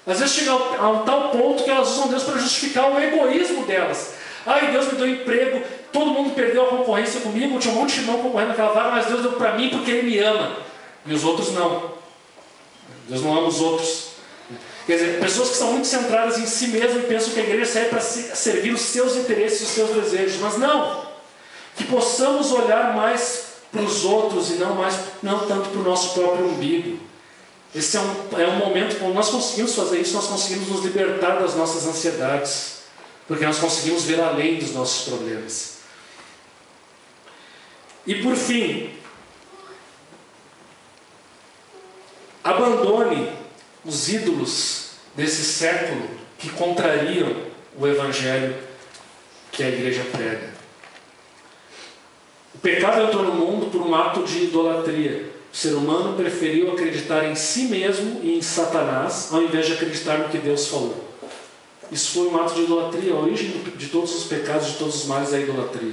Às vezes chega a um tal ponto que elas usam Deus para justificar o egoísmo delas. Ai, Deus me deu emprego, todo mundo perdeu a concorrência comigo, tinha um monte de irmão concorrendo naquela vaga, mas Deus deu para mim porque Ele me ama. E os outros não. Deus não ama os outros. Quer dizer, pessoas que são muito centradas em si mesmas e pensam que a igreja serve para servir os seus interesses e os seus desejos. Mas não. Que possamos olhar mais para os outros e não tanto para o nosso próprio umbigo. Esse é um momento, quando nós conseguimos fazer isso, nós conseguimos nos libertar das nossas ansiedades. Porque nós conseguimos ver além dos nossos problemas. E por fim, abandone os ídolos desse século que contrariam o Evangelho que a igreja prega. O pecado entrou no mundo por um ato de idolatria. O ser humano preferiu acreditar em si mesmo e em Satanás, ao invés de acreditar no que Deus falou. Isso foi um ato de idolatria. A origem de todos os pecados, de todos os males, é a idolatria.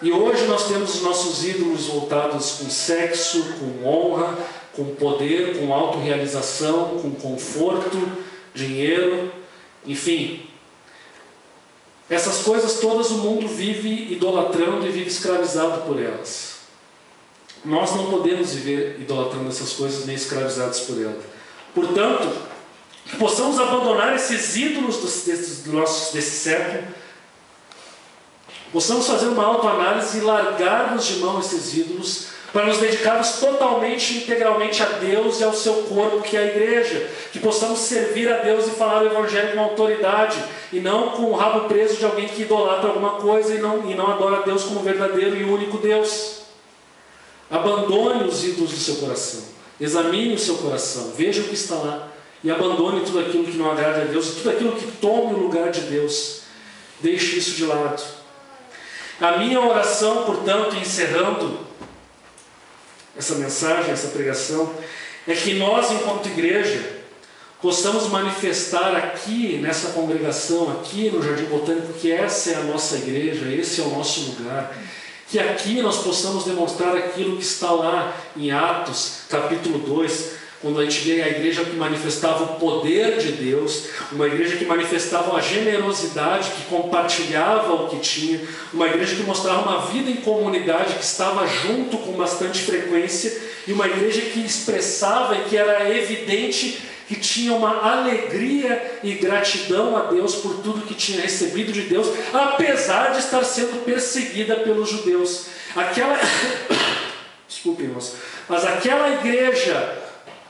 E hoje nós temos os nossos ídolos voltados com sexo, com honra, com poder, com autorrealização, com conforto, dinheiro, enfim. Essas coisas todas o mundo vive idolatrando e vive escravizado por elas. Nós não podemos viver idolatrando essas coisas nem escravizados por elas. Portanto, que possamos abandonar esses ídolos desse século, possamos fazer uma autoanálise e largarmos de mão esses ídolos para nos dedicarmos totalmente e integralmente a Deus e ao seu corpo, que é a igreja. Que possamos servir a Deus e falar o Evangelho com autoridade, e não com o rabo preso de alguém que idolatra alguma coisa e não adora a Deus como verdadeiro e único Deus. Abandone os ídolos do seu coração, examine o seu coração, veja o que está lá, e abandone tudo aquilo que não agrada a Deus, tudo aquilo que tome o lugar de Deus. Deixe isso de lado. A minha oração, portanto, encerrando essa mensagem, essa pregação, é que nós, enquanto igreja, possamos manifestar aqui, nessa congregação, aqui no Jardim Botânico, que essa é a nossa igreja, esse é o nosso lugar. Que aqui nós possamos demonstrar aquilo que está lá em Atos, capítulo 2, quando a gente vê a igreja que manifestava o poder de Deus, uma igreja que manifestava a generosidade, que compartilhava o que tinha, uma igreja que mostrava uma vida em comunidade, que estava junto com bastante frequência, e uma igreja que expressava e que era evidente que tinha uma alegria e gratidão a Deus por tudo que tinha recebido de Deus, apesar de estar sendo perseguida pelos judeus. Desculpe, irmãos, mas aquela igreja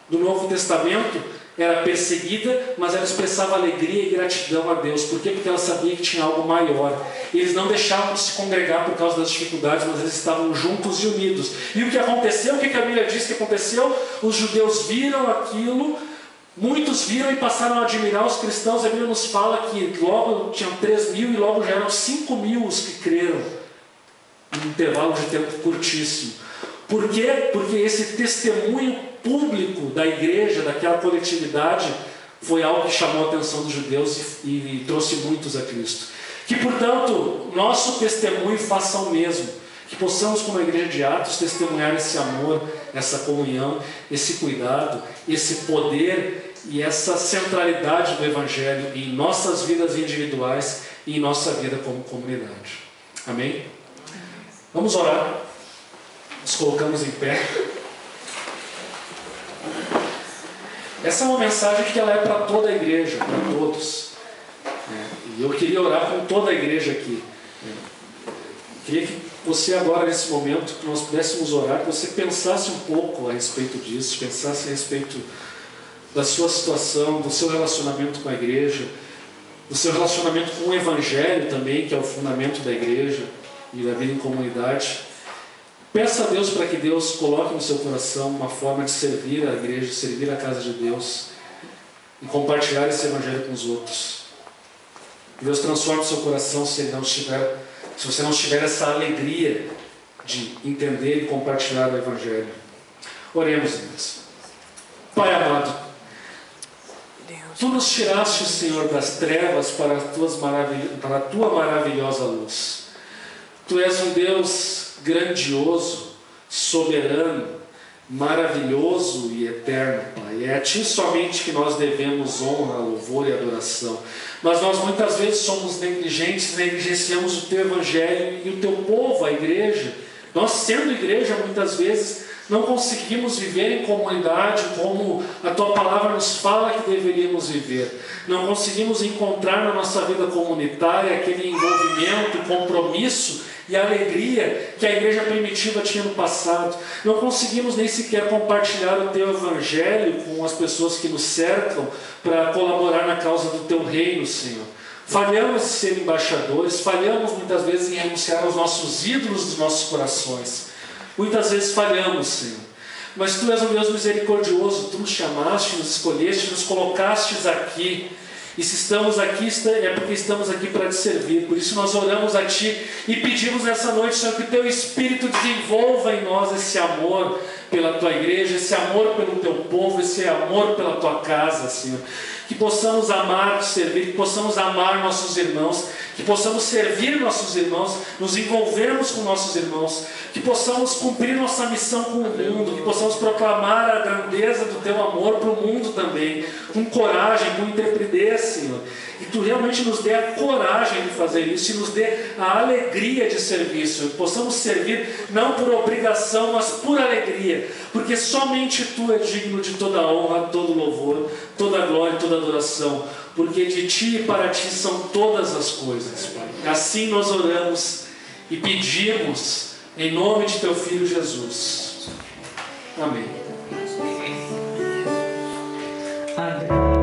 do Novo Testamento era perseguida, mas ela expressava alegria e gratidão a Deus. Por quê? Porque ela sabia que tinha algo maior. Eles não deixavam de se congregar por causa das dificuldades, mas eles estavam juntos e unidos. E o que aconteceu? O que a Bíblia diz que aconteceu? Os judeus viram aquilo, muitos viram e passaram a admirar os cristãos. A Bíblia nos fala que logo tinham 3.000 e logo já eram 5.000 os que creram, em um intervalo de tempo curtíssimo. Por quê? Porque esse testemunho público da igreja, daquela coletividade, foi algo que chamou a atenção dos judeus e trouxe muitos a Cristo. Que, portanto, nosso testemunho faça o mesmo. Que possamos, como a igreja de Atos, testemunhar esse amor, essa comunhão, esse cuidado, esse poder e essa centralidade do Evangelho em nossas vidas individuais e em nossa vida como comunidade. Amém? Vamos orar. Nos colocamos em pé. Essa é uma mensagem que ela é para toda a igreja, para todos. E eu queria orar com toda a igreja aqui. Queria que você agora, nesse momento, que nós pudéssemos orar, que você pensasse um pouco a respeito disso, pensasse a respeito da sua situação, do seu relacionamento com a igreja, do seu relacionamento com o Evangelho também, que é o fundamento da igreja e da vida em comunidade. Peça a Deus para que Deus coloque no seu coração uma forma de servir a igreja, de servir a casa de Deus e compartilhar esse Evangelho com os outros. Que Deus transforme o seu coração se você não tiver essa alegria de entender e compartilhar o Evangelho. Oremos, Deus. Pai amado, Tu nos tiraste, Senhor, das trevas para a Tua maravilhosa luz. Tu és um Deus grandioso, soberano, maravilhoso e eterno, Pai. É a Ti somente que nós devemos honra, louvor e adoração. Mas nós muitas vezes somos negligentes, negligenciamos o Teu Evangelho e o Teu povo, a igreja. Nós, sendo igreja, muitas vezes não conseguimos viver em comunidade como a Tua palavra nos fala que deveríamos viver. Não conseguimos encontrar na nossa vida comunitária aquele envolvimento, compromisso e alegria que a igreja primitiva tinha no passado. Não conseguimos nem sequer compartilhar o Teu Evangelho com as pessoas que nos cercam para colaborar na causa do Teu reino, Senhor. Falhamos em ser embaixadores, falhamos muitas vezes em renunciar aos nossos ídolos dos nossos corações. Muitas vezes falhamos, Senhor. Mas Tu és um Deus misericordioso, Tu nos chamaste, nos escolheste, nos colocastes aqui. E se estamos aqui, é porque estamos aqui para Te servir. Por isso nós oramos a Ti e pedimos nessa noite, Senhor, que o Teu Espírito desenvolva em nós esse amor pela Tua igreja, esse amor pelo Teu povo, esse amor pela Tua casa, Senhor. Que possamos amar, servir, que possamos amar nossos irmãos, que possamos servir nossos irmãos, nos envolvermos com nossos irmãos, que possamos cumprir nossa missão com o mundo, que possamos proclamar a grandeza do Teu amor para o mundo também, com coragem, com intrepidez, Senhor. E Tu realmente nos dê a coragem de fazer isso e nos dê a alegria de servir, Senhor. Que possamos servir não por obrigação, mas por alegria, porque somente Tu é digno de toda honra, todo louvor, toda glória e toda adoração, porque de Ti e para Ti são todas as coisas, Pai. Assim nós oramos e pedimos em nome de Teu Filho Jesus. Amém. Amém.